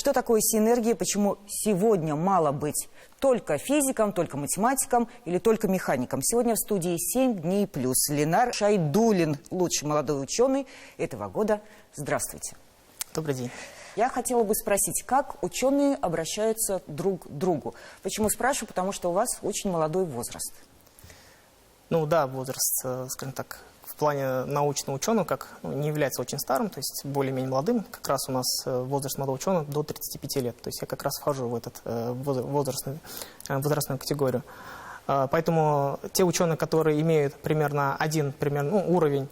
Что такое синергия, почему сегодня мало быть только физиком, только математиком или только механиком? Сегодня в студии 7 дней плюс. Ленар Шайдуллин, лучший молодой ученый этого года. Здравствуйте. Добрый день. Я хотела бы спросить, как ученые обращаются друг к другу? Почему спрашиваю? Потому что у вас очень молодой возраст. Ну да, возраст, скажем так, в плане научного ученого не является очень старым, то есть более-менее молодым. Как раз у нас возраст молодого ученого до 35 лет. То есть я как раз вхожу в этот возрастную категорию. Поэтому те ученые, которые имеют примерно один уровень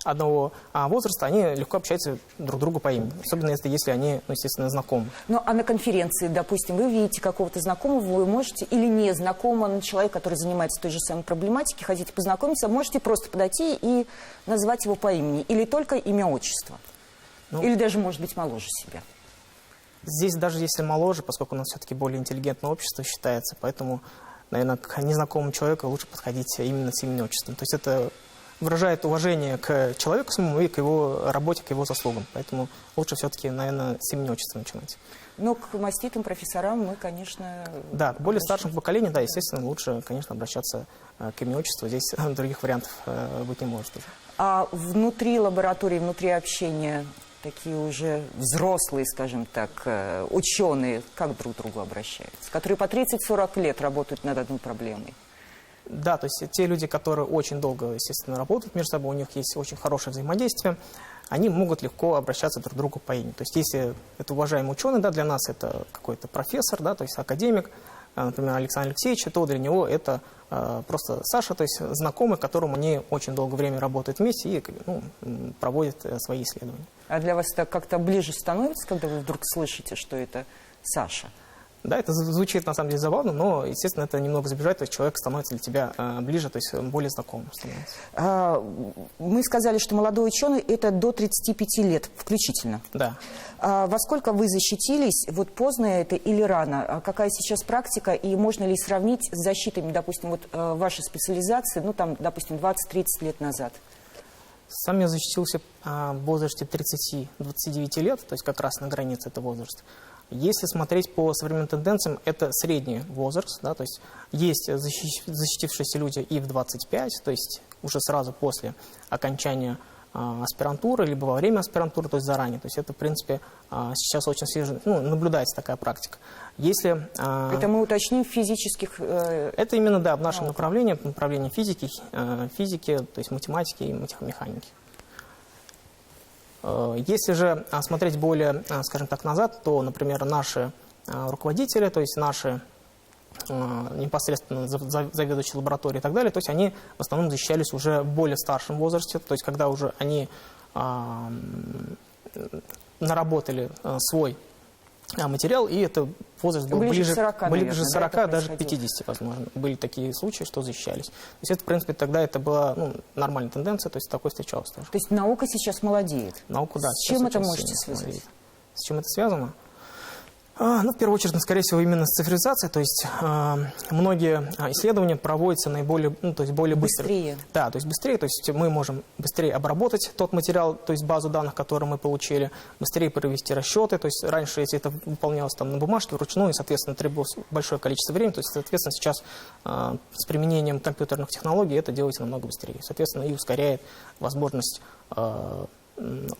одного возраста, они легко общаются друг к другу по имени. Особенно если они, естественно, знакомы. Ну, а на конференции, допустим, вы видите какого-то знакомого, вы можете, или незнакомого человека, который занимается той же самой проблематикой, хотите познакомиться, можете просто подойти и назвать его по имени. Или только имя, отчество. Или даже, может быть, моложе себя. Здесь даже если моложе, поскольку у нас все-таки более интеллигентное общество считается, поэтому, наверное, к незнакомому человеку лучше подходить именно с именем и отчеством. То есть это выражает уважение к человеку самому и к его работе, к его заслугам. Поэтому лучше все-таки, наверное, с имени отчества начинать. Но к маститым профессорам мы, конечно... Да, к более старшему поколению, да, естественно, лучше, конечно, обращаться к имени отчеству. Здесь других вариантов быть не может уже. А внутри лаборатории, внутри общения такие уже взрослые, скажем так, ученые, как друг к другу обращаются? Которые по 30-40 лет работают над одной проблемой. Да, то есть те люди, которые очень долго, естественно, работают между собой, у них есть очень хорошее взаимодействие, они могут легко обращаться друг к другу по имени. То есть если это уважаемый ученый, да, для нас это какой-то профессор, да, то есть академик, например, Александр Алексеевич, то для него это просто Саша, то есть знакомый, которому они очень долгое время работают вместе и проводят свои исследования. А для вас это как-то ближе становится, когда вы вдруг слышите, что это Саша? Да, это звучит на самом деле забавно, но, естественно, это немного забежать, то есть человек становится для тебя ближе, то есть более знакомым становится. Мы сказали, что молодой ученый это до 35 лет включительно. Да. Во сколько вы защитились? Вот поздно это или рано? Какая сейчас практика и можно ли сравнить с защитами, допустим, вот вашей специализации, ну там, допустим, 20-30 лет назад? Сам я защитился в возрасте 30-29 лет, то есть как раз на границе этого возраста. Если смотреть по современным тенденциям, это средний возраст, да, то есть защитившиеся люди и в 25, то есть уже сразу после окончания аспирантуры, либо во время аспирантуры, то есть заранее. То есть это, в принципе, сейчас очень свежо, наблюдается такая практика. Если, это мы уточним физических... Это именно, да, в нашем направлении физики, то есть математики и механики. Если же смотреть более, скажем так, назад, то, например, наши руководители, то есть наши непосредственно заведующие лабораторией и так далее, то есть они в основном защищались уже в более старшем возрасте, то есть когда уже они наработали свой материал, и это возраст был ближе 40, да, даже 50, возможно. Были такие случаи, что защищались. То есть это, в принципе, тогда это была нормальная тенденция, то есть такое встречалось тоже. То есть наука сейчас молодеет? Наука, да. С чем это можете связать? С чем это связано? В первую очередь, скорее всего, именно с цифровизацией, то есть многие исследования проводятся наиболее, то есть более быстро. Быстрее. Да, то есть быстрее, то есть мы можем быстрее обработать тот материал, то есть базу данных, которую мы получили, быстрее провести расчеты, то есть раньше, если это выполнялось там на бумажке, вручную, соответственно, требовалось большое количество времени, то есть, соответственно, сейчас с применением компьютерных технологий это делается намного быстрее, соответственно, и ускоряет возможность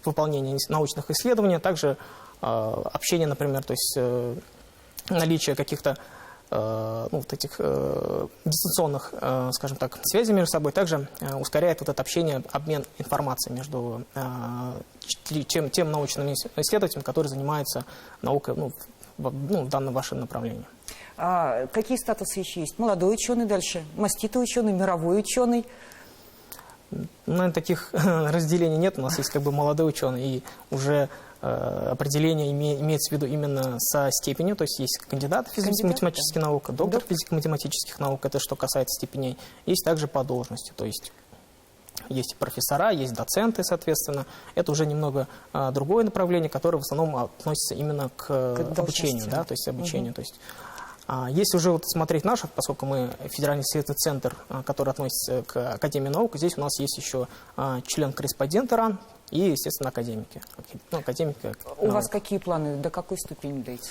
выполнения научных исследований, также общение, например, то есть наличие каких-то этих дистанционных, скажем так, связей между собой, также ускоряет вот это общение, обмен информацией между тем научным исследователем, который занимается наукой в данном вашем направлении. А какие статусы еще есть? Молодой ученый дальше, маститый ученый, мировой ученый? Наверное, таких разделений нет. У нас есть молодой ученый, и уже определение имеется в виду именно со степенью, то есть есть кандидат физико-математических наук, доктор физико-математических наук, это что касается степеней. Есть также по должности, то есть есть профессора, есть доценты, соответственно. Это уже немного другое направление, которое в основном относится именно к обучению, да, то есть обучению. То есть, если уже смотреть наших, поскольку мы федеральный исследовательский центр, который относится к Академии наук, здесь у нас есть еще член-корреспондент РАН, и, естественно, академики. Ну, академики У вас какие планы? До какой ступени дойти?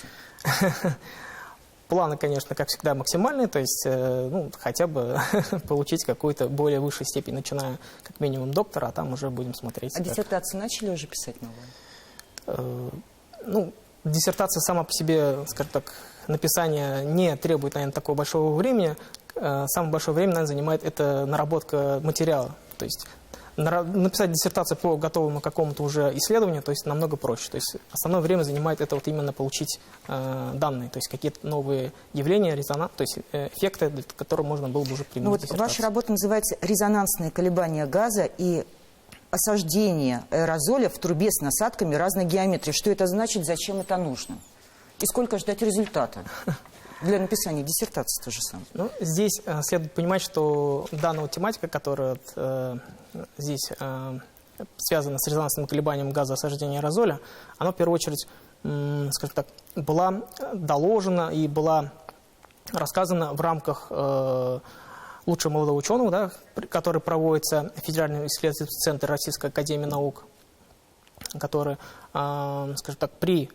Планы, конечно, как всегда, максимальные, то есть ну, хотя бы получить какую-то более высшую степень, начиная как минимум доктора, а там уже будем смотреть. А диссертацию начали уже писать новую? Ну, диссертация сама по себе, скажем так, написание не требует, наверное, такого большого времени. Самое большое время, наверное, занимает это наработка материала. То есть написать диссертацию по готовому какому-то уже исследованию, то есть намного проще. То есть основное время занимает это вот именно получить данные, то есть какие-то новые явления, резонанс, то есть эффекты, для которых можно было бы уже применить. Ну, вот ваша работа называется «Резонансные колебания газа и осаждение аэрозоля в трубе с насадками разной геометрии». Что это значит, зачем это нужно? И сколько ждать результата для написания диссертации то же самое? Ну, здесь следует понимать, что данная тематика, которая здесь связана с резонансным колебанием газа осаждения аэрозоля, она в первую очередь, скажем так, была доложена и была рассказана в рамках лучшего молодого ученого, да, который проводится в Федеральном исследовательском центре Российской академии наук, который, скажем так, при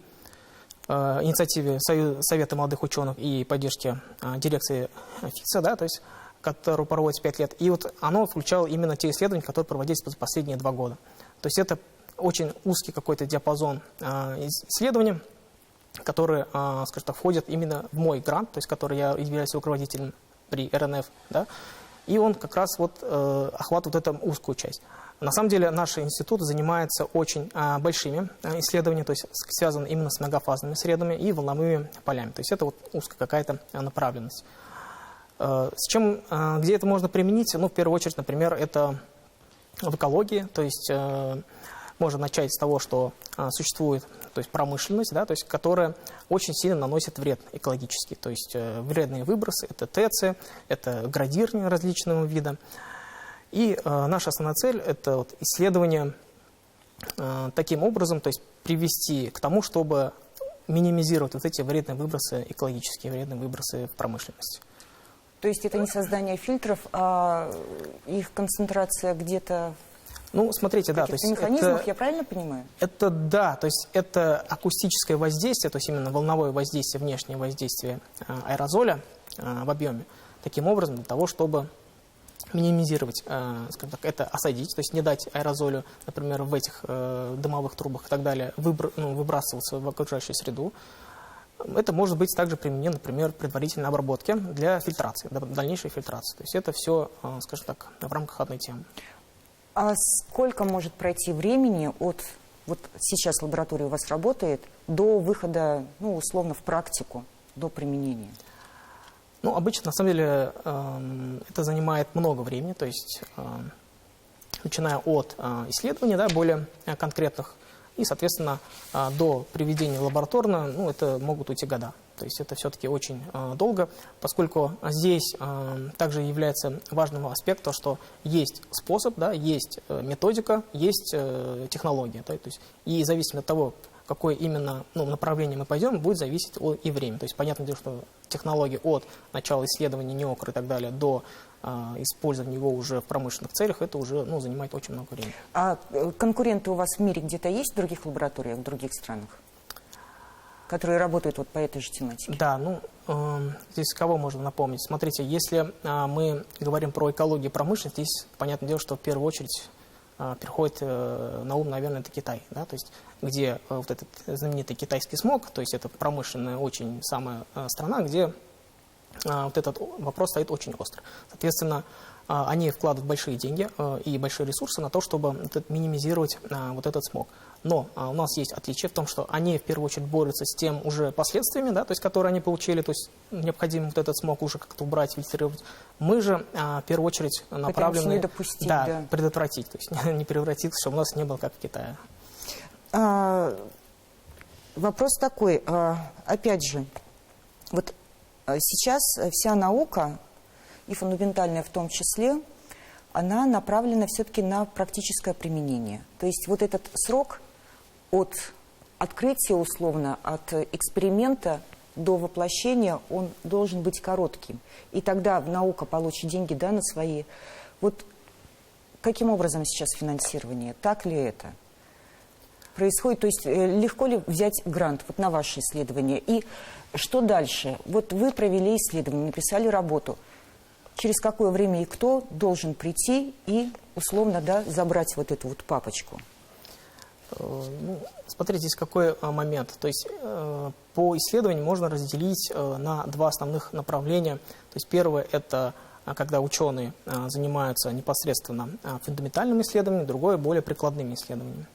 инициативе Совета молодых ученых и поддержки дирекции ФИЦа, да, то есть, которую проводится 5 лет. И вот оно включало именно те исследования, которые проводились за последние 2 года. То есть это очень узкий какой-то диапазон исследований, которые, скажем так, входят именно в мой грант, то есть который я являюсь руководителем при РНФ, да, и он как раз вот охватывает эту узкую часть. На самом деле наш институт занимается очень большими исследованиями, то есть связаны именно с многофазными средами и волновыми полями. То есть это вот узкая какая-то направленность. Где это можно применить? Ну, в первую очередь, например, это в экологии, то есть можно начать с того, что существует, то есть промышленность, да, то есть, которая очень сильно наносит вред экологический. То есть вредные выбросы, это ТЭЦ, это градирование различного вида. И наша основная цель – это вот исследование таким образом, то есть привести к тому, чтобы минимизировать вот эти вредные выбросы, экологические вредные выбросы в промышленности. То есть это не создание фильтров, а их концентрация где-то... Ну, смотрите, да, то есть механизмах, это, я правильно понимаю? Это да, то есть это акустическое воздействие, то есть именно волновое воздействие, внешнее воздействие аэрозоля в объеме, таким образом для того, чтобы минимизировать, скажем так, это осадить, то есть не дать аэрозолю, например, в этих дымовых трубах и так далее выбрасываться в окружающую среду. Это может быть также применено, например, предварительной обработке для фильтрации, дальнейшей фильтрации. То есть это все, скажем так, в рамках одной темы. А сколько может пройти времени от, вот сейчас лаборатория у вас работает, до выхода, ну, условно, в практику, до применения? Ну, обычно, на самом деле, это занимает много времени, то есть, начиная от исследований, да, более конкретных, и, соответственно, до приведения лабораторно, ну, это могут уйти года. То есть это все-таки очень долго, поскольку здесь также является важным аспектом, что есть способ, да, есть методика, есть технология. Да, то есть, и зависимо от того, какое именно направление мы пойдем, будет зависеть и время. То есть понятное дело, что технология от начала исследования НИОКР и так далее до использования его уже в промышленных целях, это уже занимает очень много времени. А конкуренты у вас в мире где-то есть в других лабораториях, в других странах, которые работают вот по этой же тематике? Да, здесь кого можно напомнить? Смотрите, если мы говорим про экологию и промышленность, здесь понятное дело, что в первую очередь приходит на ум, наверное, это Китай, да, то есть где вот этот знаменитый китайский смог, то есть это промышленная очень самая страна, где вот этот вопрос стоит очень остро. Соответственно, они вкладывают большие деньги и большие ресурсы на то, чтобы минимизировать вот этот смог. Но у нас есть отличие в том, что они в первую очередь борются с тем уже последствиями, да, то есть, которые они получили, то есть необходимо вот этот смог уже как-то убрать, фильтрировать. Мы же в первую очередь направлены предотвратить, то есть не превратиться, чтобы у нас не было как в Китае. Вопрос такой, опять же, вот сейчас вся наука, и фундаментальная в том числе, она направлена все-таки на практическое применение. То есть вот этот срок от открытия, условно, от эксперимента до воплощения, он должен быть коротким. И тогда наука получит деньги, да, на свои. Вот каким образом сейчас финансирование? Так ли это? происходит? То есть легко ли взять грант вот на ваше исследование? И что дальше? Вот вы провели исследование, написали работу. Через какое время и кто должен прийти и, условно, да, забрать вот эту вот папочку? Ну, смотрите, здесь какой момент. То есть по исследованию можно разделить на два основных направления. То есть первое – это когда ученые занимаются непосредственно фундаментальными исследованиями, другое – более прикладными исследованиями.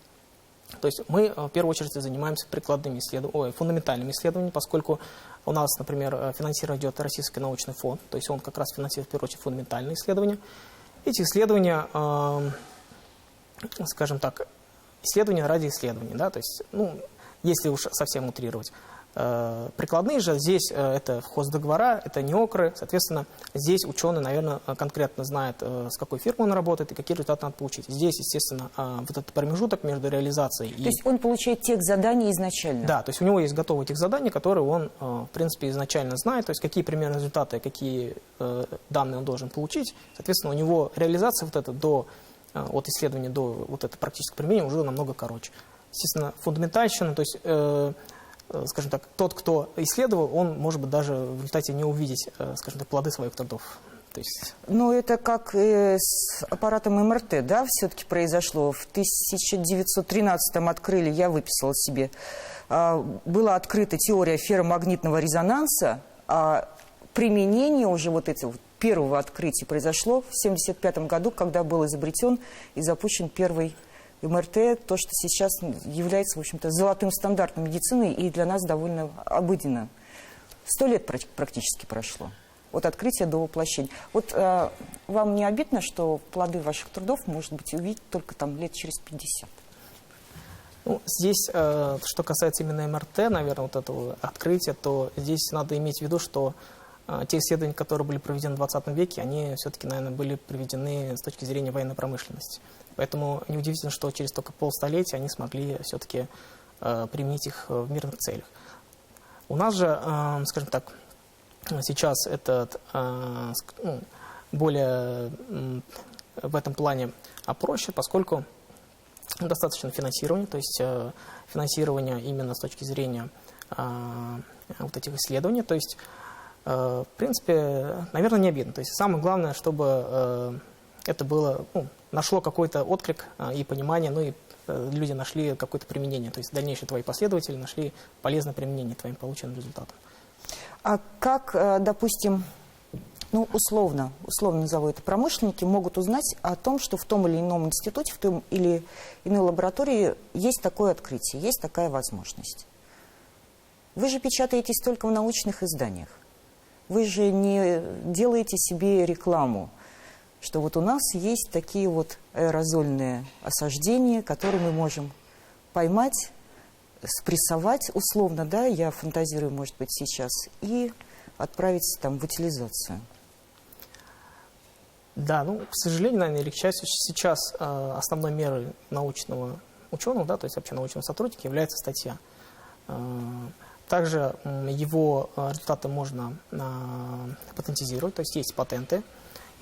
То есть мы в первую очередь занимаемся фундаментальными исследованиями, поскольку у нас, например, финансирование идет Российский научный фонд, то есть он как раз финансирует в первую очередь фундаментальные исследования. Эти исследования, скажем так, исследования ради исследований, да, то есть, ну, если уж совсем утрировать. Прикладные же здесь это хоздоговора, это НИОКРы, соответственно, здесь ученый, наверное, конкретно знает, с какой фирмой он работает и какие результаты надо получить. Здесь, естественно, вот этот промежуток между реализацией и... То есть он получает тех заданий изначально? Да, то есть у него есть готовые тех заданий, которые он, в принципе, изначально знает, то есть какие примерно результаты, какие данные он должен получить. Соответственно, у него реализация вот эта от исследования до вот этого практического применения уже намного короче. Естественно, фундаментальщина, то есть... скажем так, тот, кто исследовал, он, может быть, даже в результате не увидеть, скажем так, плоды своих трудов. То есть... Ну, это как с аппаратом МРТ, да, все-таки произошло. В 1913-м открыли, я выписала себе, была открыта теория ферромагнитного резонанса, а применение уже вот этого первого открытия произошло в 1975 году, когда был изобретен и запущен первый МРТ, то, что сейчас является, в общем-то, золотым стандартом медицины и для нас довольно обыденно. 100 лет практически прошло от открытия до воплощения. Вот вам не обидно, что плоды ваших трудов, может быть, увидеть только там лет через 50? Ну, здесь, что касается именно МРТ, наверное, вот этого открытия, то здесь надо иметь в виду, что те исследования, которые были проведены в 20 веке, они все-таки, наверное, были проведены с точки зрения военной промышленности. Поэтому неудивительно, что через только полстолетия они смогли все-таки применить их в мирных целях. У нас же, скажем так, сейчас этот более в этом плане проще, поскольку достаточно финансирования, то есть финансирование именно с точки зрения вот этих исследований, то есть в принципе, наверное, не обидно. То есть самое главное, чтобы это было, нашло какой-то отклик и понимание, ну и люди нашли какое-то применение. То есть дальнейшие твои последователи нашли полезное применение твоим полученным результатам. А как, допустим, условно назову это, промышленники могут узнать о том, что в том или ином институте, в той или иной лаборатории есть такое открытие, есть такая возможность? Вы же печатаетесь только в научных изданиях. Вы же не делаете себе рекламу, что вот у нас есть такие вот аэрозольные осаждения, которые мы можем поймать, спрессовать условно, да, я фантазирую, может быть, сейчас, и отправить там в утилизацию. Да, к сожалению, наверное, или к счастью, сейчас основной мерой научного ученого, да, то есть вообще научного сотрудника является статья. Также его результаты можно патентизировать, то есть есть патенты.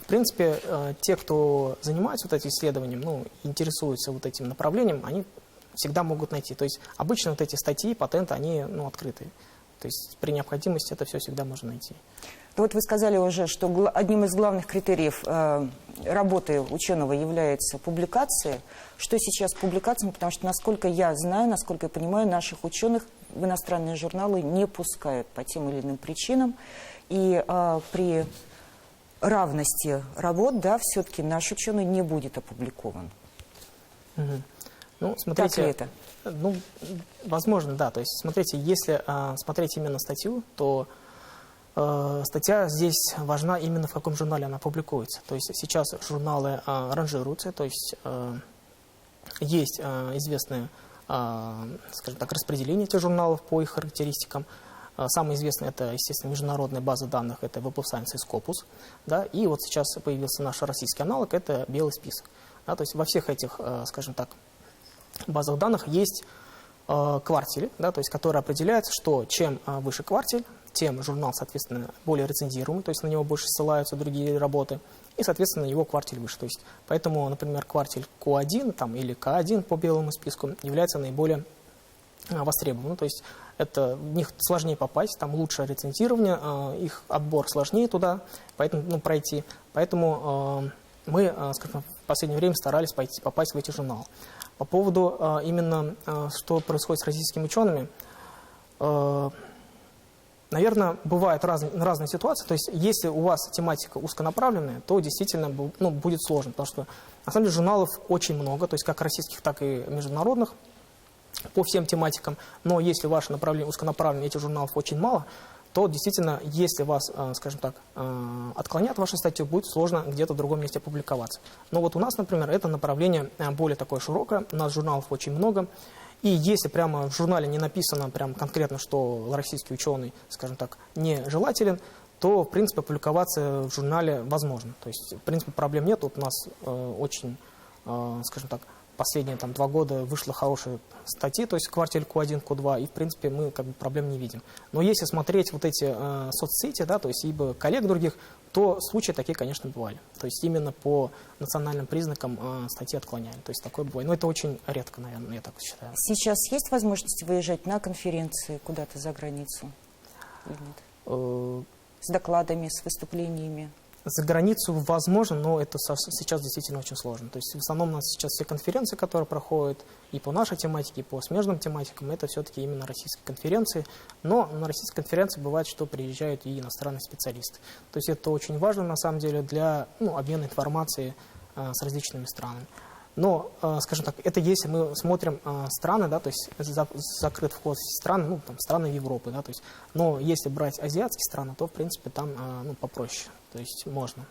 В принципе, те, кто занимается вот этим исследованием, интересуются вот этим направлением, они всегда могут найти. То есть обычно вот эти статьи, патенты, они открыты. То есть при необходимости это все всегда можно найти. Вот вы сказали уже, что одним из главных критериев работы ученого является публикация. Что сейчас с публикациями? Потому что, насколько я знаю, насколько я понимаю, наших ученых в иностранные журналы не пускают по тем или иным причинам. И при равности работ, да, все-таки наш ученый не будет опубликован. Смотрите, так ли это? Возможно, да. То есть, смотрите, если смотреть именно статью, то статья здесь важна именно в каком журнале она публикуется. То есть сейчас журналы ранжируются, то есть есть известное, скажем так, распределение этих журналов по их характеристикам. Самый известный это, естественно, международная база данных, это Web of Science и Scopus. Да, и вот сейчас появился наш российский аналог, это белый список. Да, то есть во всех этих, скажем так, базах данных есть квартили, да, то есть которые определяются, что чем выше квартиль, тем журнал, соответственно, более рецензируемый, то есть на него больше ссылаются другие работы. и, соответственно, его квартиль выше. То есть, поэтому, например, квартиль Q1 там, или K1 по белому списку является наиболее востребованным. То есть в них сложнее попасть, там лучше рецензирование, их отбор сложнее туда пройти. Поэтому мы, скажем, в последнее время старались попасть в эти журналы. По поводу именно, что происходит с российскими учеными, наверное, бывают разные ситуации. То есть, если у вас тематика узконаправленная, то действительно будет сложно, потому что, на самом деле, журналов очень много, то есть как российских, так и международных, по всем тематикам. Но если ваше направление узконаправленное, этих журналов очень мало, то действительно, если вас, скажем так, отклонят вашу статью, будет сложно где-то в другом месте опубликоваться. Но вот у нас, например, это направление более такое широкое, у нас журналов очень много. И если прямо в журнале не написано прям конкретно, что российский ученый, скажем так, нежелателен, то, в принципе, публиковаться в журнале возможно. То есть, в принципе, проблем нет. Вот у нас очень, скажем так, последние 2 года вышло хорошие статьи, то есть квартиль Q1, Q2, и, в принципе, мы проблем не видим. Но если смотреть вот эти соцсети, да, то есть ибо коллег других, то случаи такие, конечно, бывали. То есть именно по национальным признакам статьи отклоняли. То есть такое бывает. Но это очень редко, наверное, я так считаю. Сейчас есть возможность выезжать на конференции куда-то за границу? Или нет? С докладами, с выступлениями? За границу возможно, но это сейчас действительно очень сложно. То есть в основном у нас сейчас все конференции, которые проходят и по нашей тематике, и по смежным тематикам, это все-таки именно российские конференции. Но на российской конференции бывает, что приезжают и иностранные специалисты. То есть это очень важно на самом деле для обмена информацией с различными странами. Но, скажем так, это если мы смотрим страны, да, то есть закрыт вход в страны, страны Европы, да, то есть, но если брать азиатские страны, то, в принципе, там попроще, то есть можно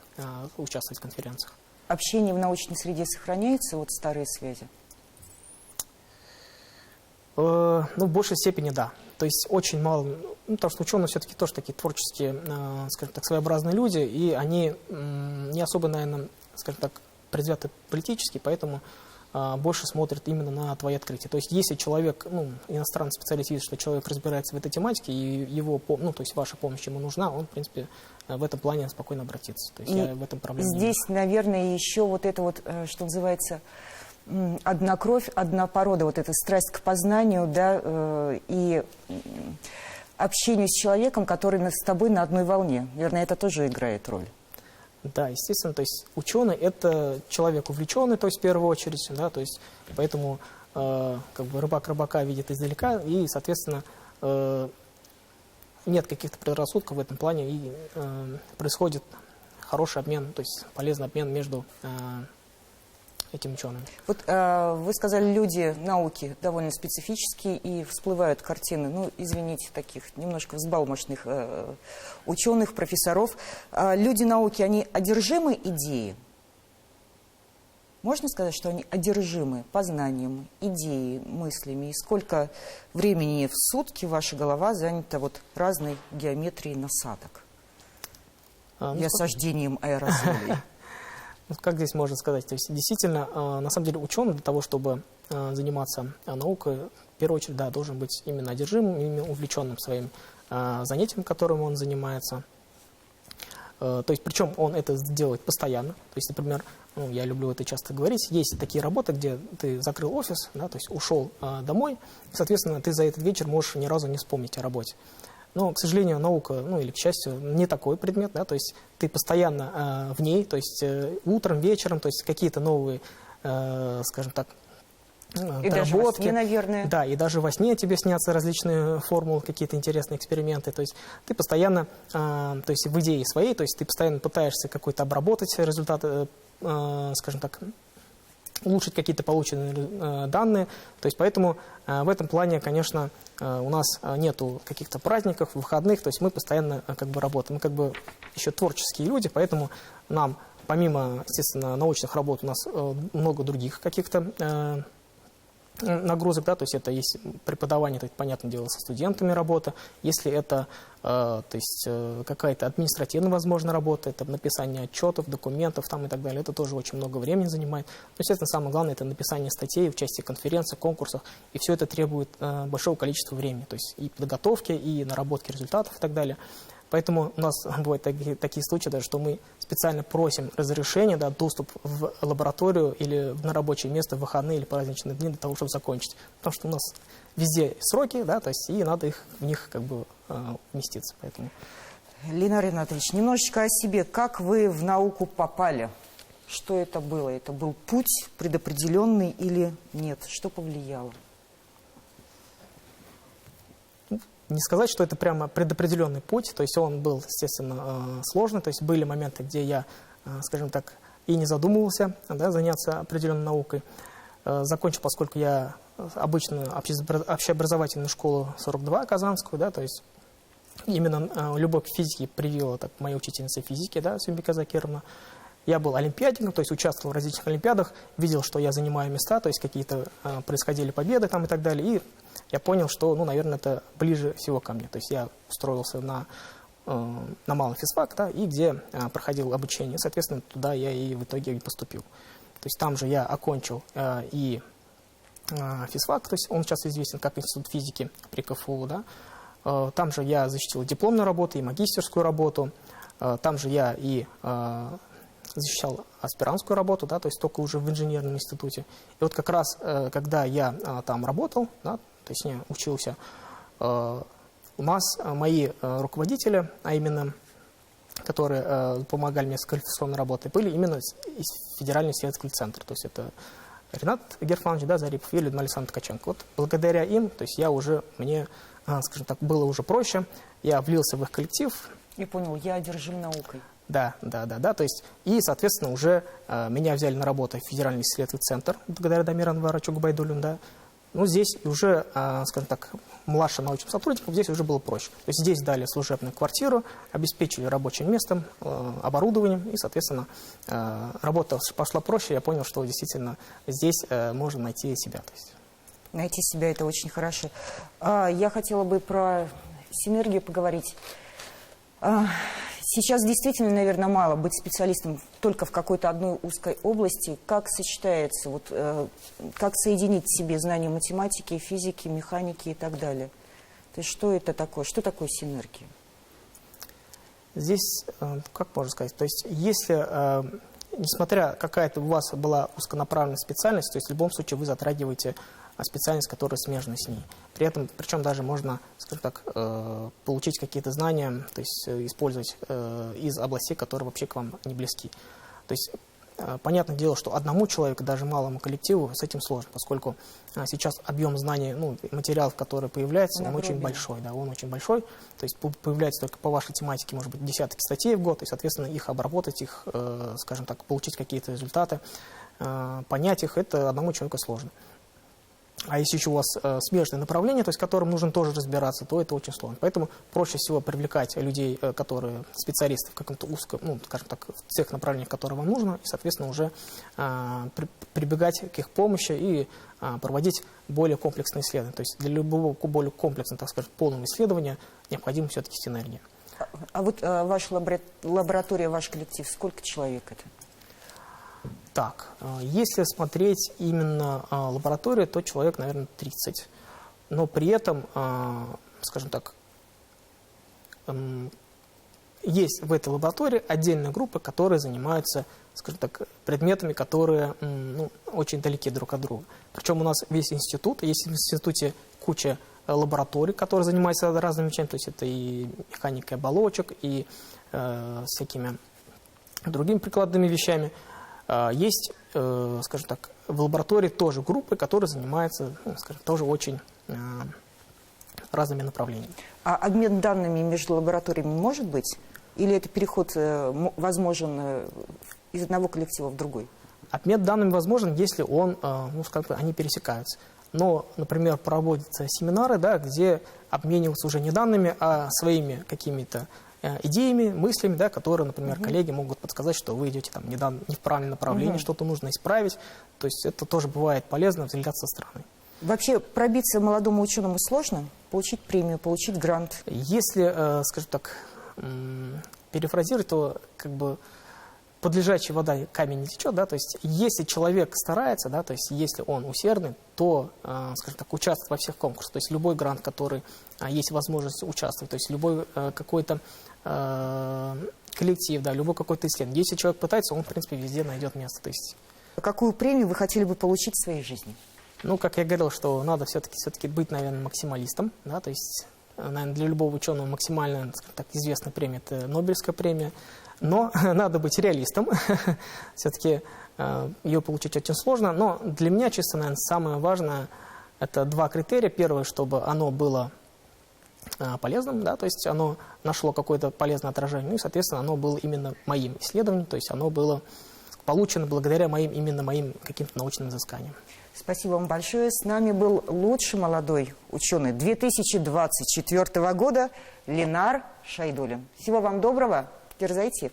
участвовать в конференциях. Общение в научной среде сохраняется, старые связи? В большей степени, да. То есть очень мало, потому что ученые все-таки тоже такие творческие, скажем так, своеобразные люди, и они не особо, наверное, скажем так, предвзяты политически, поэтому больше смотрят именно на твои открытия. То есть если человек, иностранный специалист видит, что человек разбирается в этой тематике, и его, то есть ваша помощь ему нужна, он, в принципе, в этом плане спокойно обратится. То есть я в этом проблеме не вижу. Здесь, наверное, еще это что называется, одна кровь, одна порода, эта страсть к познанию, да, и общению с человеком, который с тобой на одной волне. Наверное, это тоже играет роль. Да, естественно, то есть ученый – это человек увлеченный, то есть в первую очередь, да, то есть поэтому рыбак рыбака видит издалека, и, соответственно, нет каких-то предрассудков в этом плане, и происходит хороший обмен, то есть полезный обмен между этим ученым. Вы сказали, люди науки довольно специфические, и всплывают картины, извините, таких немножко взбалмошных ученых, профессоров. Люди науки, они одержимы идеей? Можно сказать, что они одержимы познанием, идеей, мыслями? И сколько времени в сутки ваша голова занята разной геометрией насадок и осаждением аэрозолей? Как здесь можно сказать? То есть действительно, на самом деле, ученый для того, чтобы заниматься наукой, в первую очередь, да, должен быть именно одержимым, именно увлеченным своим занятием, которым он занимается. То есть, причем он это делает постоянно. То есть, например, я люблю это часто говорить, есть такие работы, где ты закрыл офис, да, то есть ушел домой, и, соответственно, ты за этот вечер можешь ни разу не вспомнить о работе. Но, к сожалению, наука, или к счастью, не такой предмет, да, то есть ты постоянно в ней, то есть утром, вечером, то есть какие-то новые, скажем так, и даже во сне, наверное. Да, и даже во сне тебе снятся различные формулы, какие-то интересные эксперименты, то есть ты постоянно, то есть в идее своей, то есть ты постоянно пытаешься какой-то обработать результаты, скажем так, улучшить какие-то полученные данные. То есть поэтому в этом плане, конечно, у нас нету каких-то праздников, выходных, то есть мы постоянно работаем. Мы еще творческие люди, поэтому нам, помимо, естественно, научных работ, у нас много других каких-то нагрузок, да, то есть это есть преподавание, то есть, понятное дело, со студентами работа, если это то есть какая-то административная, возможно, работа, это написание отчетов, документов там и так далее, это тоже очень много времени занимает. Но, естественно, самое главное, это написание статей, участие в конференциях, конкурсах, и все это требует большого количества времени, то есть и подготовки, и наработки результатов и так далее. Поэтому у нас бывают такие случаи, даже, что мы специально просим разрешения, да, доступ в лабораторию или на рабочее место в выходные или праздничные дни для того, чтобы закончить. Потому что у нас везде сроки, да, то есть и надо в них как бы вместиться. Поэтому. Ленар Ринатович, немножечко о себе. Как вы в науку попали? Что это было? Это был путь предопределенный или нет? Что повлияло? Не сказать, что это прямо предопределенный путь, то есть он был, естественно, сложный, то есть были моменты, где я, скажем так, и не задумывался, да, заняться определенной наукой. Закончил, поскольку я обычную общеобразовательную школу 42 казанскую, да, то есть именно любовь к физике привила так, моя учительница физики, да, Сюмбека Закировна. Я был олимпиадником, то есть участвовал в различных олимпиадах, видел, что я занимаю места, то есть какие-то происходили победы там и так далее, и я понял, что, ну, наверное, это ближе всего ко мне. То есть я устроился на малый физфак, да, и где проходил обучение, соответственно, туда я и в итоге и поступил. То есть там же я окончил и физфак, то есть он сейчас известен как Институт физики при КФУ, да. Там же я защитил дипломную работу и магистерскую работу, там же я и защищал аспирантскую работу, да, то есть только уже в инженерном институте. И вот как раз, когда я там работал, да, то есть не учился, у нас мои руководители, а именно, которые помогали мне с квалификационной работой, были именно из Федерального исследовательского центра. То есть это Ренат Герфанович, да, Зарипов и Людмила Александровна Ткаченко. Вот благодаря им, то есть мне, скажем так, было уже проще, я влился в их коллектив. Я понял, я одержим наукой. Да, то есть, и, соответственно, уже меня взяли на работу в Федеральный исследовательский центр, благодаря Дамиру Анваровичу Губайдуллину, да. Ну, здесь уже, скажем так, младшим научным сотрудникам здесь уже было проще. То есть здесь дали служебную квартиру, обеспечили рабочим местом, оборудованием, и, соответственно, работа пошла проще, я понял, что действительно здесь можно найти себя. То есть. Найти себя – это очень хорошо. Я хотела бы про синергию поговорить. Сейчас действительно, наверное, мало быть специалистом только в какой-то одной узкой области. Как сочетается, вот, как соединить в себе знания математики, физики, механики и так далее? То есть что это такое? Что такое синергия? Здесь, как можно сказать, то есть если, несмотря какая-то у вас была узконаправленная специальность, то есть в любом случае вы затрагиваете специальность, которая смежна с ней. При этом, причем даже можно, скажем так, получить какие-то знания, то есть использовать из областей, которые вообще к вам не близки. То есть понятное дело, что одному человеку, даже малому коллективу, с этим сложно, поскольку сейчас объем знаний, ну, материалов, которые появляются, он очень большой, да, он очень большой. То есть появляется только по вашей тематике, может быть, десятки статей в год, и, соответственно, их обработать, их, скажем так, получить какие-то результаты, понять их, это одному человеку сложно. А если еще у вас смежное направление, то есть которым нужно тоже разбираться, то это очень сложно. Поэтому проще всего привлекать людей, которые специалисты в каком-то узком, ну, скажем так, в тех направлениях, которые вам нужно, и, соответственно, уже прибегать к их помощи и проводить более комплексные исследования. То есть для любого более комплексного, так сказать, полного исследования необходима все-таки синергия. А вот ваша лаборатория, ваш коллектив, сколько человек это? Так, если смотреть именно лабораторию, то человек, наверное, 30. Но при этом, скажем так, есть в этой лаборатории отдельные группы, которые занимаются, скажем так, предметами, которые ну, очень далеки друг от друга. Причем у нас весь институт, есть в институте куча лабораторий, которые занимаются разными вещами, то есть это и механика оболочек, и всякими другими прикладными вещами. Есть, скажем так, в лаборатории тоже группы, которые занимаются, ну, скажем, тоже очень разными направлениями. А обмен данными между лабораториями может быть? Или это переход возможен из одного коллектива в другой? Обмен данными возможен, если он, ну, скажем, они пересекаются. Но, например, проводятся семинары, да, где обмениваются уже не данными, а своими какими-то идеями, мыслями, да, которые, например, коллеги могут подсказать, что вы идете там, не в правильном направлении, что-то нужно исправить. То есть это тоже бывает полезно взглянуть со стороны. Вообще пробиться молодому ученому сложно? Получить премию, получить грант? Если, скажем так, перефразировать, то как бы под лежачей водой камень не течет, да, то есть если человек старается, да, то есть если он усердный, то, скажем так, участвует во всех конкурсах, то есть любой грант, который есть возможность участвовать, то есть любой какой-то коллектив, да, любой какой-то исследование. Если человек пытается, он, в принципе, везде найдет место. То есть, какую премию вы хотели бы получить в своей жизни? ну, как я говорил, что надо все-таки быть, наверное, максималистом, да, то есть, наверное, для любого ученого максимально, скажем так, известная премия – это Нобелевская премия, но надо быть реалистом, все-таки ее получить очень сложно, но для меня, чисто, наверное, самое важное – это два критерия. Первое, чтобы оно было полезным, да, то есть оно нашло какое-то полезное отражение, ну и, соответственно, оно было именно моим исследованием, то есть оно было получено благодаря именно моим каким-то научным изысканиям. Спасибо вам большое. С нами был лучший молодой ученый 2024 года Ленар Шайдуллин. Всего вам доброго. Дерзайте.